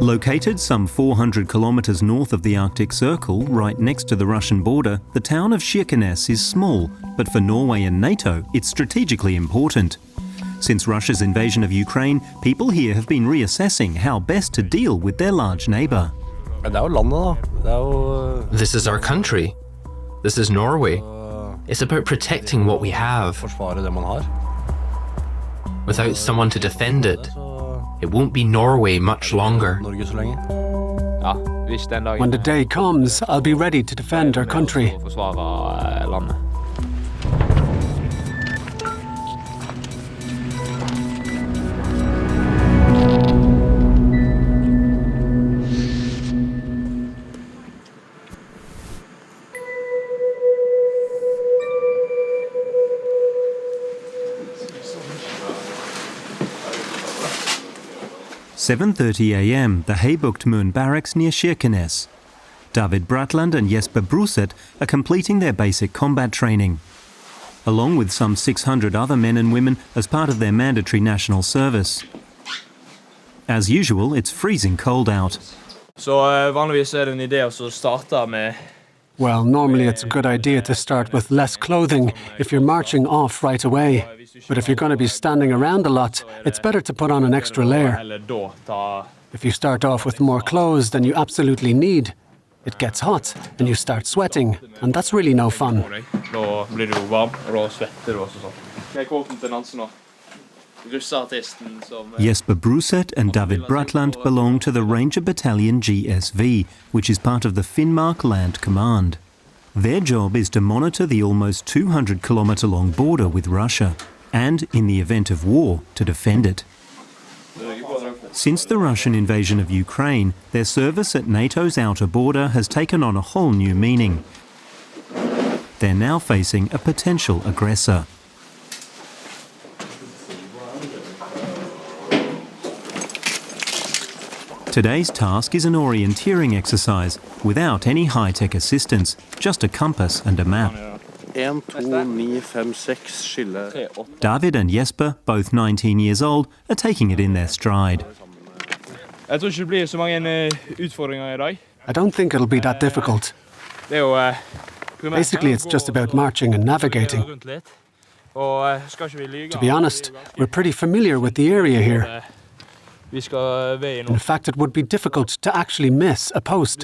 Located some 400 kilometers north of the Arctic Circle, right next to the Russian border, the town of Kirkenes is small, but for Norway and NATO, it's strategically important. Since Russia's invasion of Ukraine, people here have been reassessing how best to deal with their large neighbour. This is our country. This is Norway. It's about protecting what we have. Without someone to defend it, it won't be Norway much longer. When the day comes, I'll be ready to defend our country. 7:30 a.m. the Haybuktmoen barracks near Kirkenes. Bratland and Jesper Bruseth are completing their basic combat training, along with some 600 other men and women as part of their mandatory national service. As usual, it's freezing cold out. Well, normally it's a good idea to start with less clothing if you're marching off right away. But if you're going to be standing around a lot, it's better to put on an extra layer. If you start off with more clothes than you absolutely need, it gets hot and you start sweating, and that's really no fun. Jesper Bruseth and Bratland belong to the Ranger Battalion GSV, which is part of the Finnmark Land Command. Their job is to monitor the almost 200-kilometre-long border with Russia, and, in the event of war, to defend it. Since the Russian invasion of Ukraine, their service at NATO's outer border has taken on a whole new meaning. They're now facing a potential aggressor. Today's task is an orienteering exercise without any high-tech assistance, just a compass and a map. David and Jesper, both 19 years old, are taking it in their stride. I don't think it'll be that difficult. Basically, it's just about marching and navigating. To be honest, we're pretty familiar with the area here. In fact, it would be difficult to actually miss a post.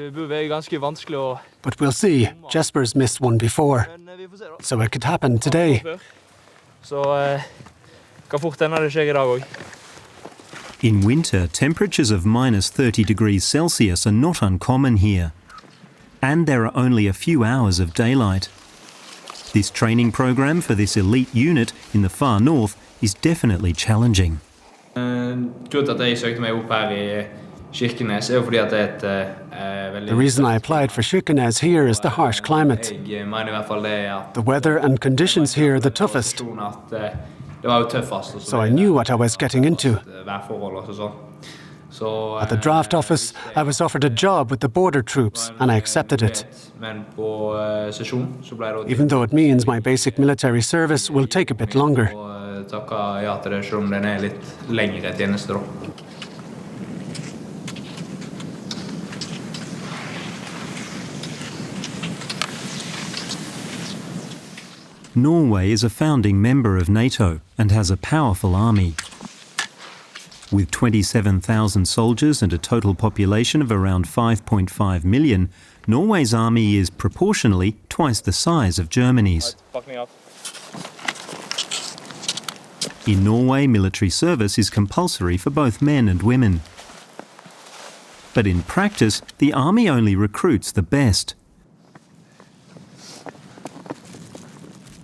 But we'll see. Jesper's missed one before, so it could happen today. In winter, temperatures of minus 30 degrees Celsius are not uncommon here. And there are only a few hours of daylight. This training program for this elite unit in the far north is definitely challenging. The reason I applied for Kirkenes here is the harsh climate. The weather and conditions here are the toughest. So I knew what I was getting into. At the draft office, I was offered a job with the border troops, and I accepted it. Even though it means my basic military service will take a bit longer. Norway is a founding member of NATO and has a powerful army. With 27,000 soldiers and a total population of around 5.5 million, Norway's army is proportionally twice the size of Germany's. In Norway, military service is compulsory for both men and women. But in practice, the army only recruits the best.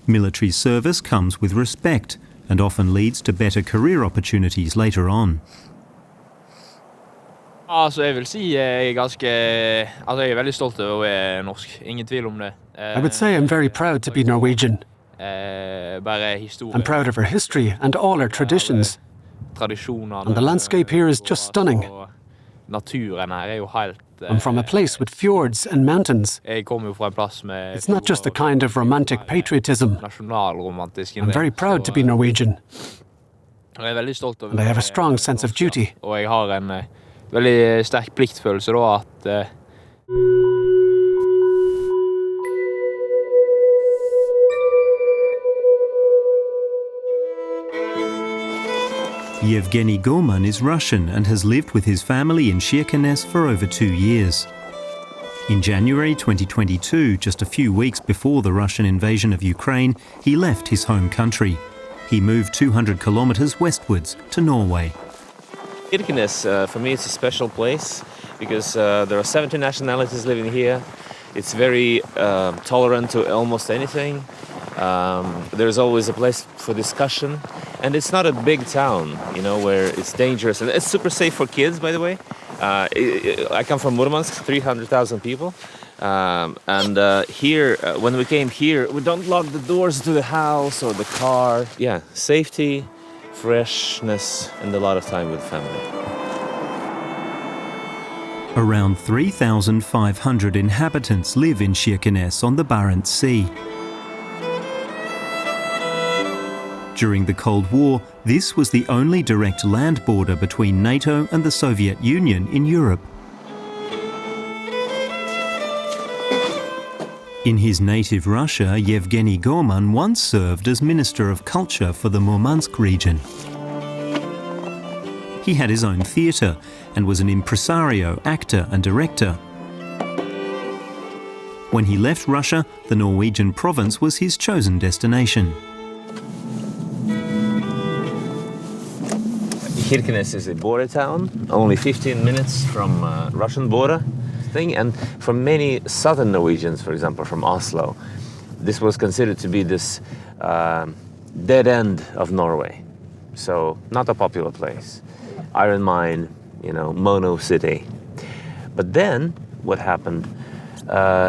Military service comes with respect and often leads to better career opportunities later on. I would say I'm very proud to be Norwegian. I'm proud of our history and all our traditions. And the landscape here is just stunning. I'm from a place with fjords and mountains. It's not just a kind of romantic patriotism. I'm very proud to be Norwegian. And I have a strong sense of duty. veldig sterk pliktfølelse da, at Yevgeny Gorman is Russian and has lived with his family in Kirkenes for over 2 years. In January 2022, just a few weeks before the Russian invasion of Ukraine, he left his home country. He moved 200 kilometers westwards to Norway. Kirkenes, for me, it's a special place because there are 70 nationalities living here. It's very tolerant to almost anything. There's always a place for discussion, and it's not a big town, you know, where it's dangerous. And it's super safe for kids, by the way. I come from Murmansk, 300,000 people. Here, when we came here, we don't lock the doors to the house or the car. Yeah, safety, freshness, and a lot of time with family. Around 3,500 inhabitants live in Kirkenes on the Barents Sea. During the Cold War, this was the only direct land border between NATO and the Soviet Union in Europe. In his native Russia, Yevgeny Gorman once served as Minister of Culture for the Murmansk region. He had his own theatre and was an impresario, actor and director. When he left Russia, the Norwegian province was his chosen destination. Kirkenes is a border town, only 15 minutes from Russian border thing, and for many southern Norwegians, for example, from Oslo, this was considered to be this dead end of Norway. So not a popular place. Iron mine, you know, mono city. But then what happened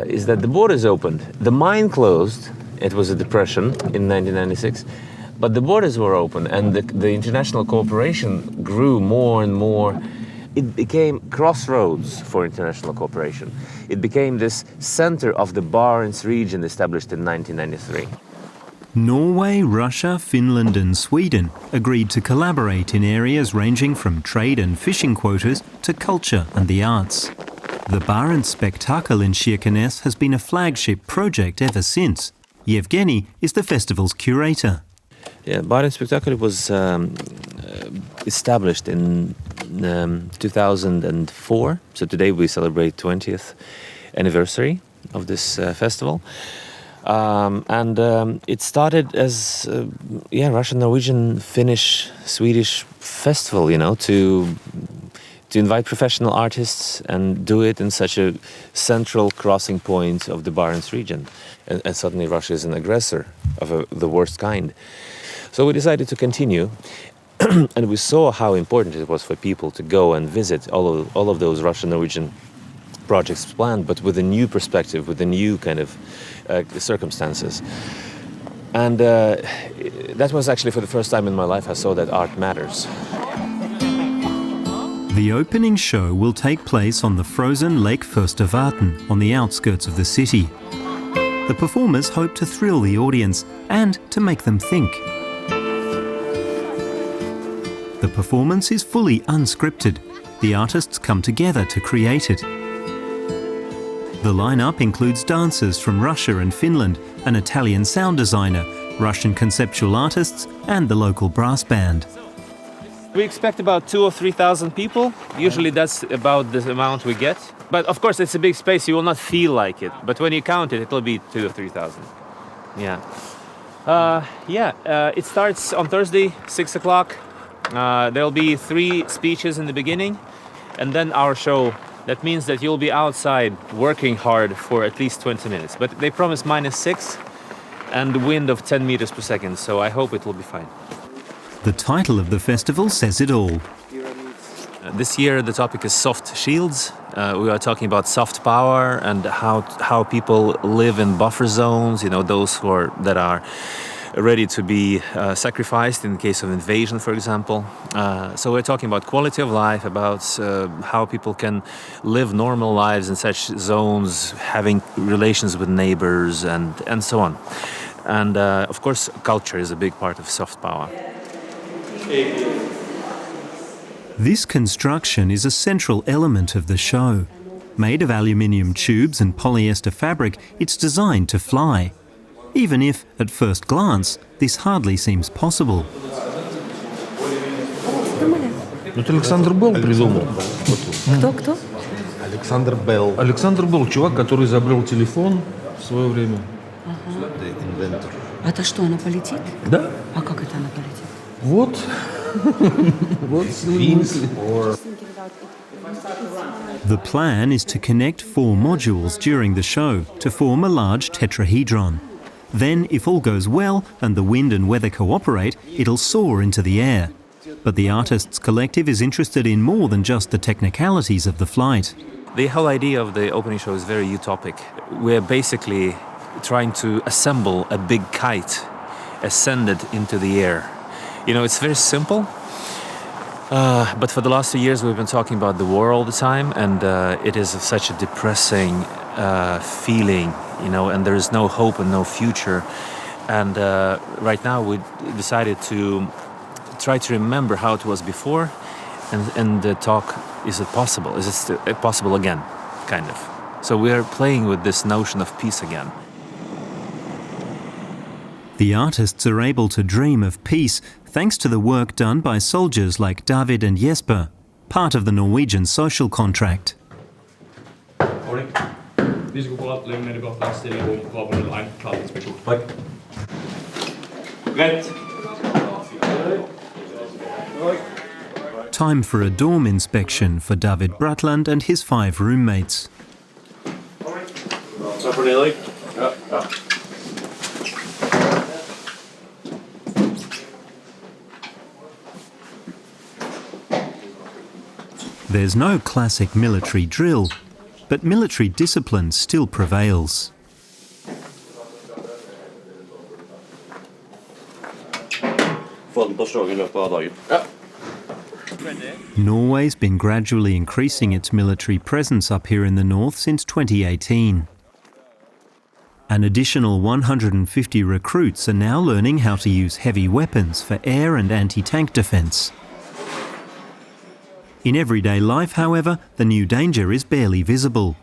is that the borders opened. The mine closed. It was a depression in 1996. But the borders were open, and the international cooperation grew more and more. It became crossroads for international cooperation. It became this center of the Barents region established in 1993. Norway, Russia, Finland and Sweden agreed to collaborate in areas ranging from trade and fishing quotas to culture and the arts. The Barents Spectacle in Kirkenes has been a flagship project ever since. Yevgeny is the festival's curator. Yeah, Barents Spectacle was established in 2004. So today we celebrate 20th anniversary of this festival. It started as Russian, Norwegian, Finnish, Swedish festival, you know, to invite professional artists and do it in such a central crossing point of the Barents region. And suddenly Russia is an aggressor of the worst kind. So we decided to continue, and we saw how important it was for people to go and visit all of those Russian-Norwegian projects planned, but with a new perspective, with a new kind of circumstances. And that was actually for the first time in my life I saw that art matters. The opening show will take place on the frozen Lake Furstevatn on the outskirts of the city. The performers hope to thrill the audience and to make them think. The performance is fully unscripted. The artists come together to create it. The lineup includes dancers from Russia and Finland, an Italian sound designer, Russian conceptual artists and the local brass band. We expect about 2,000 or 3,000 people. Usually that's about the amount we get. But of course it's a big space, you will not feel like it. But when you count it, it'll be 2,000 or 3,000. Yeah. It starts on Thursday, 6 o'clock. There'll be 3 speeches in the beginning, and then our show. That means that you'll be outside working hard for at least 20 minutes. But they promise -6 and wind of 10 meters per second, so I hope it will be fine. The title of the festival says it all. This year the topic is soft shields. We are talking about soft power and how people live in buffer zones, you know, those that are ready to be sacrificed in case of invasion, for example. So we're talking about quality of life, about how people can live normal lives in such zones, having relations with neighbors and so on. And of course, culture is a big part of soft power. This construction is a central element of the show. Made of aluminium tubes and polyester fabric, it's designed to fly. Even if, at first glance, this hardly seems possible. Это Александр Белл придумал. Кто? Александр Белл. Александр Белл, чувак, который изобрел телефон в свое время. Инвентор. Это что, она полетит? Да. А как это она полетит? Вот. Вот мысли. The plan is to connect 4 modules during the show to form a large tetrahedron. Then, if all goes well and the wind and weather cooperate, it'll soar into the air. But the artists' collective is interested in more than just the technicalities of the flight. The whole idea of the opening show is very utopic. We're basically trying to assemble a big kite, ascended into the air. You know, it's very simple, but for the last 2 years we've been talking about the war all the time, and it is such a depressing feeling, you know, and there is no hope and no future. And right now we decided to try to remember how it was before and talk, is it possible? Is it still possible again, kind of. So we are playing with this notion of peace again. The artists are able to dream of peace thanks to the work done by soldiers like David and Jesper, part of the Norwegian social contract. Time for a dorm inspection for David Bratland and his 5 roommates. There's no classic military drill, but military discipline still prevails. Norway's been gradually increasing its military presence up here in the north since 2018. An additional 150 recruits are now learning how to use heavy weapons for air and anti-tank defence. In everyday life, however, the new danger is barely visible.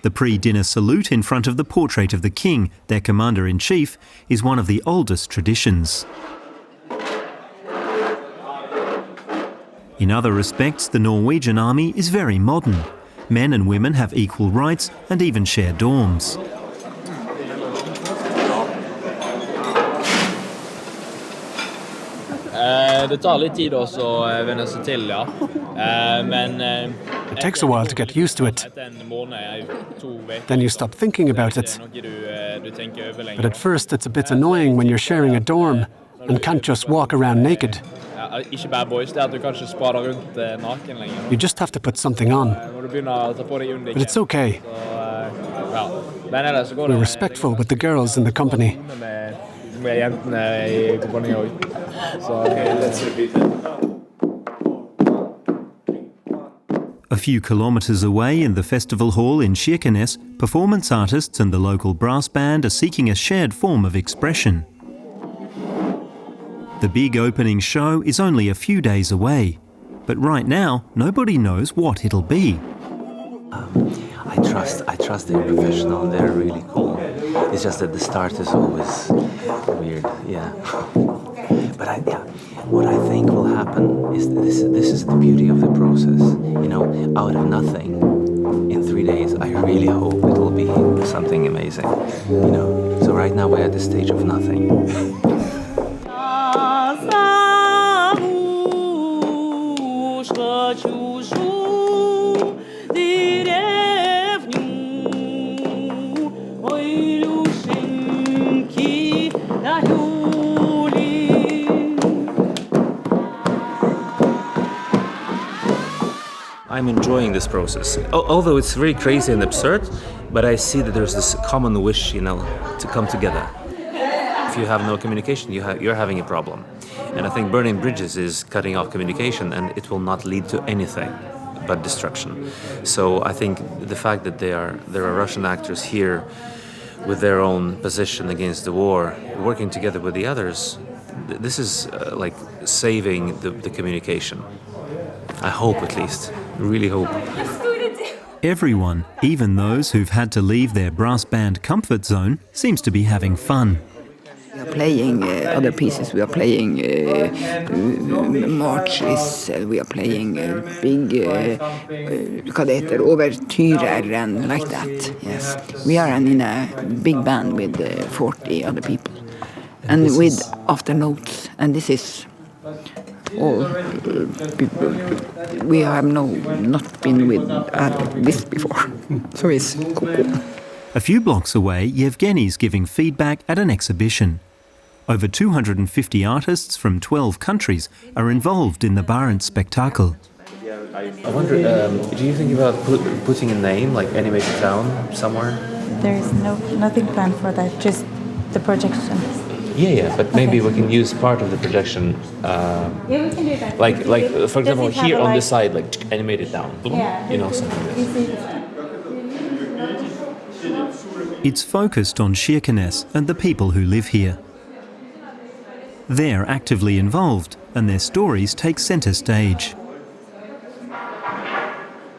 The pre-dinner salute in front of the portrait of the king, their commander-in-chief, is one of the oldest traditions. In other respects, the Norwegian army is very modern. Men and women have equal rights and even share dorms. Det tar litt tid også å venne seg til, ja. It takes a while to get used to it. Then you stop thinking about it. But at first it's a bit annoying when you're sharing a dorm and can't just walk around naked. Ikke bare boys, det at du kan ikke spade rundt naken lenger. You just have to put something on. Når du begynner å ta på deg undiken. But it's okay. Ja. Men ellers så går det... We're respectful with the girls in the company. Med jentene I kompaniet også. Så... let's repeat it. A few kilometres away in the festival hall in Kirkenes, performance artists and the local brass band are seeking a shared form of expression. The big opening show is only a few days away, but right now nobody knows what it'll be. I trust they're professional and they're really cool. It's just that the start is always weird, yeah. But what I think will happen is this is the beauty of the process. You know, out of nothing, in 3 days, I really hope it will be something amazing. You know, so right now we're at the stage of nothing. I'm enjoying this process. Although it's very crazy and absurd, but I see that there's this common wish, you know, to come together. If you have no communication, you're having a problem. And I think burning bridges is cutting off communication, and it will not lead to anything but destruction. So I think the fact that there are Russian actors here with their own position against the war, working together with the others, this is like saving the communication. I hope at least. I really hope. Everyone, even those who've had to leave their brass band comfort zone, seems to be having fun. We are playing other pieces. We are playing marches. We are playing big overturer and like that. Yes, we are in a big band with 40 other people, and with afternotes. And this is all people. We have not been with this before, so it's cool. A few blocks away, Yevgeny's giving feedback at an exhibition. Over 250 artists from 12 countries are involved in the Barents spectacle. I wonder, do you think about putting a name, like Animated Town, somewhere? There is nothing planned for that, just the projection. Yeah, but maybe we can use part of the projection. Yeah, we can do that. Like for example, here on this side, like Animated Town. Yeah, you know, something like that. It's focused on Kirkenes and the people who live here. They're actively involved and their stories take centre stage.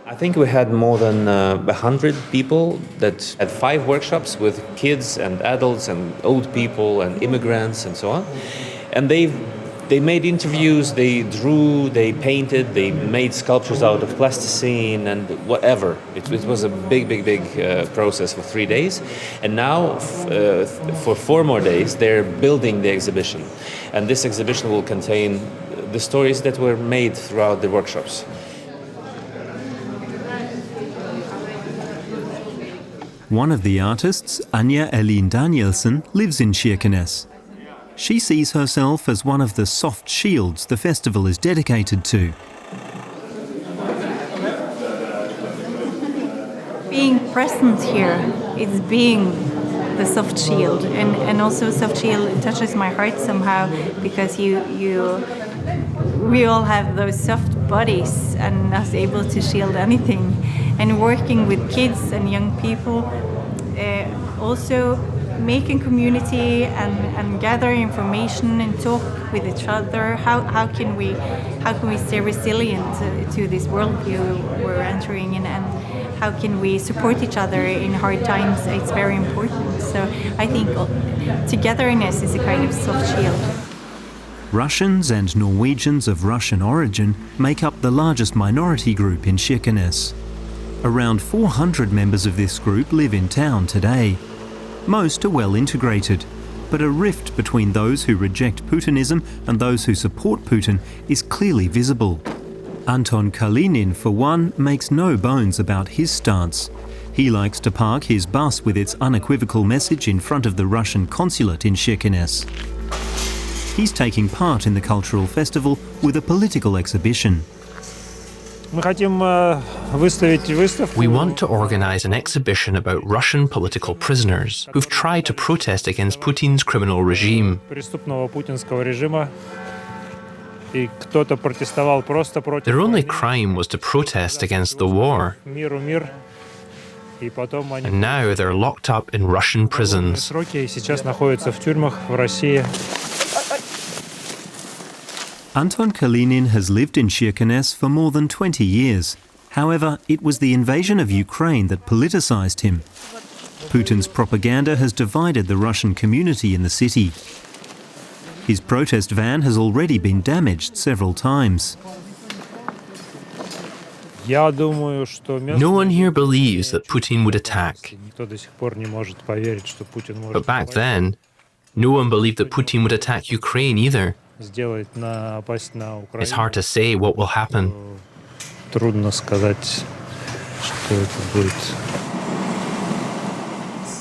I think we had more than 100 people that had 5 workshops with kids and adults and old people and immigrants and so on. And they made interviews, they drew, they painted, they made sculptures out of plasticine and whatever. It was a big process for 3 days. And now, for 4 more days, they're building the exhibition. And this exhibition will contain the stories that were made throughout the workshops. One of the artists, Anja Elin Danielsen, lives in Kirkenes. She sees herself as one of the soft shields the festival is dedicated to. Being present here is being the soft shield, and also soft shield touches my heart somehow, because we all have those soft bodies and not able to shield anything. And working with kids and young people, also making community and gather information and talk with each other. How can we stay resilient to this worldview we're entering in, and how can we support each other in hard times? It's very important. So I think togetherness is a kind of soft shield. Russians and Norwegians of Russian origin make up the largest minority group in Kirkenes. Around 400 members of this group live in town today. Most are well integrated, but a rift between those who reject Putinism and those who support Putin is clearly visible. Anton Kalinin, for one, makes no bones about his stance. He likes to park his bus with its unequivocal message in front of the Russian consulate in Kirkenes. He's taking part in the cultural festival with a political exhibition. We want to organize an exhibition about Russian political prisoners who've tried to protest against Putin's criminal regime. Their only crime was to protest against the war. And now they're locked up in Russian prisons. Anton Kalinin has lived in Kirkenes for more than 20 years. However, it was the invasion of Ukraine that politicized him. Putin's propaganda has divided the Russian community in the city. His protest van has already been damaged several times. No one here believes that Putin would attack. But back then, no one believed that Putin would attack Ukraine either. It's hard to say what will happen.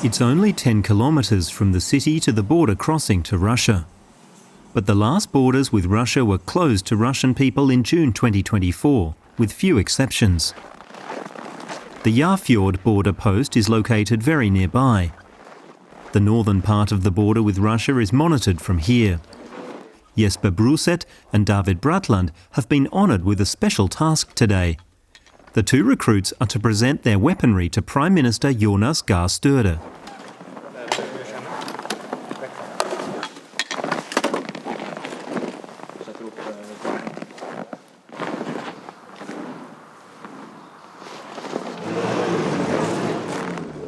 It's only 10 kilometers from the city to the border crossing to Russia. But the last borders with Russia were closed to Russian people in June 2024, with few exceptions. The Yarfjord border post is located very nearby. The northern part of the border with Russia is monitored from here. Jesper Bruseth and Bratland have been honoured with a special task today. The two recruits are to present their weaponry to Prime Minister Jonas Gahr Støre.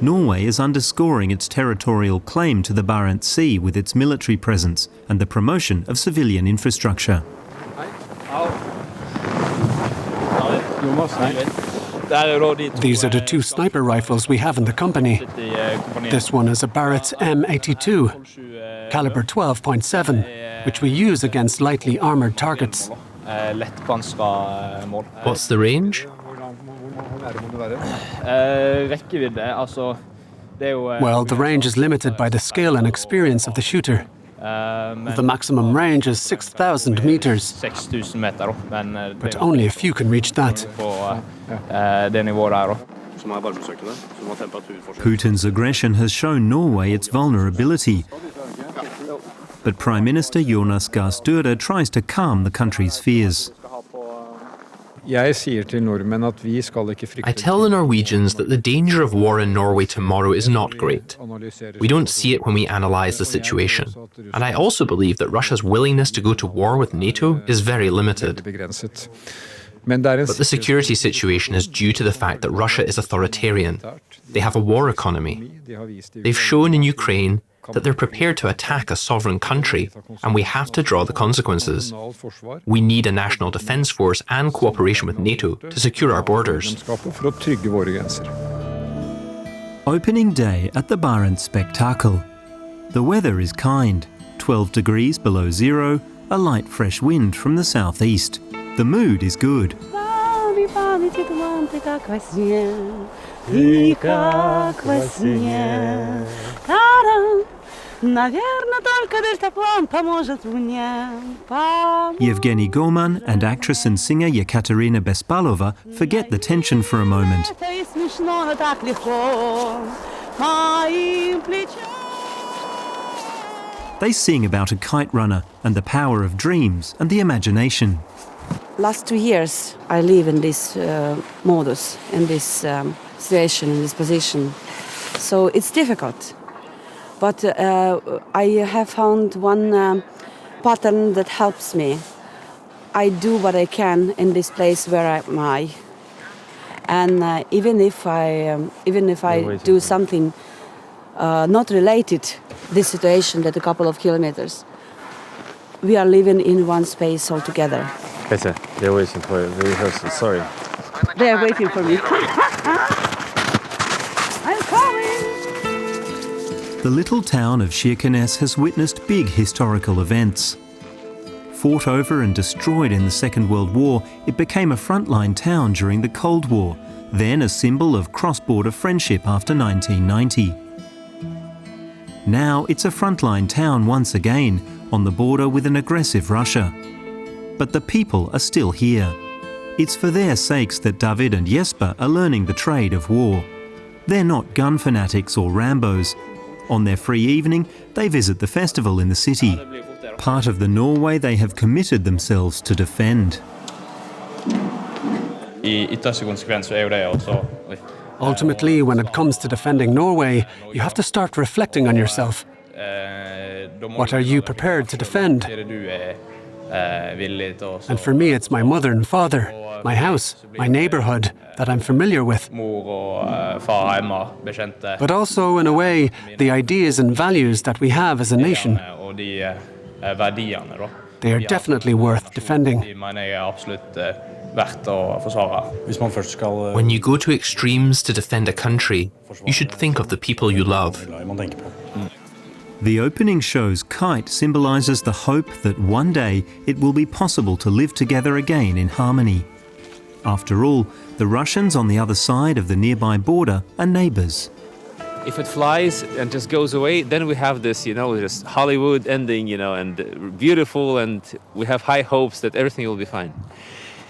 Norway is underscoring its territorial claim to the Barents Sea with its military presence and the promotion of civilian infrastructure. These are the two sniper rifles we have in the company. This one is a Barents M82, caliber 12.7, which we use against lightly armoured targets. What's the range? Well, the range is limited by the skill and experience of the shooter. The maximum range is 6,000 meters, but only a few can reach that. Putin's aggression has shown Norway its vulnerability, but Prime Minister Jonas Gahr Støre tries to calm the country's fears. I tell the Norwegians that the danger of war in Norway tomorrow is not great. We don't see it when we analyse the situation. And I also believe that Russia's willingness to go to war with NATO is very limited. But the security situation is due to the fact that Russia is authoritarian. They have a war economy. They've shown in Ukraine that they're prepared to attack a sovereign country, and we have to draw the consequences. We need a national defence force and cooperation with NATO to secure our borders. Opening day at the Barents Spectacle. The weather is kind, 12 degrees below zero, a light fresh wind from the southeast. The mood is good. Yevgeny Goman and actress and singer Yekaterina Bespalova forget the tension for a moment. They sing about a kite runner and the power of dreams and the imagination. Last 2 years I live in this modus, in this situation, in this position. So it's difficult. But I have found one pattern that helps me. I do what I can in this place where am I. And even if I do something not related to this situation, that a couple of kilometers, we are living in one space altogether. Peter, they're waiting for the rehearsal. Sorry. They are waiting for me. I'm coming! The little town of Kirkenes has witnessed big historical events. Fought over and destroyed in the Second World War, it became a frontline town during the Cold War, then a symbol of cross-border friendship after 1990. Now it's a frontline town once again, on the border with an aggressive Russia. But the people are still here. It's for their sakes that David and Jesper are learning the trade of war. They're not gun fanatics or Rambos. On their free evening, they visit the festival in the city, part of the Norway they have committed themselves to defend. Ultimately, when it comes to defending Norway, you have to start reflecting on yourself. What are you prepared to defend? And for me, it's my mother and father, my house, my neighbourhood that I'm familiar with. But also, in a way, the ideas and values that we have as a nation. They are definitely worth defending. When you go to extremes to defend a country, you should think of the people you love. The opening show's kite symbolises the hope that one day it will be possible to live together again in harmony. After all, the Russians on the other side of the nearby border are neighbours. If it flies and just goes away, then we have this, just Hollywood ending, and beautiful, and we have high hopes that everything will be fine.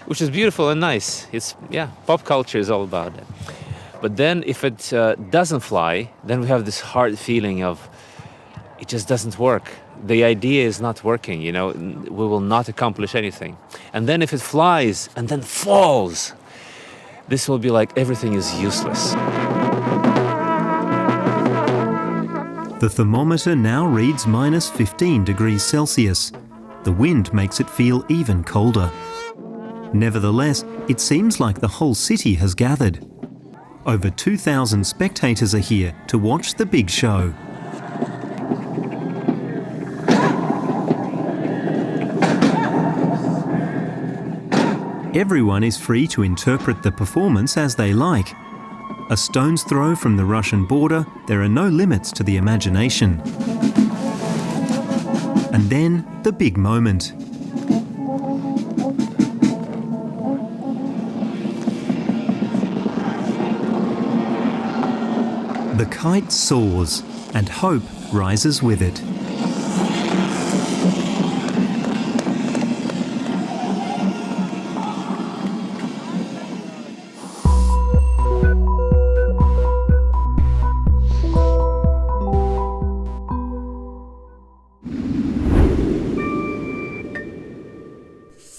Which is beautiful and nice. Pop culture is all about it. But then if it doesn't fly, then we have this hard feeling of it just doesn't work. The idea is not working, we will not accomplish anything. And then if it flies and then falls, this will be like everything is useless. The thermometer now reads minus 15 degrees Celsius. The wind makes it feel even colder. Nevertheless, it seems like the whole city has gathered. Over 2,000 spectators are here to watch the big show. Everyone is free to interpret the performance as they like. A stone's throw from the Russian border, there are no limits to the imagination. And then, the big moment. The kite soars, and hope rises with it.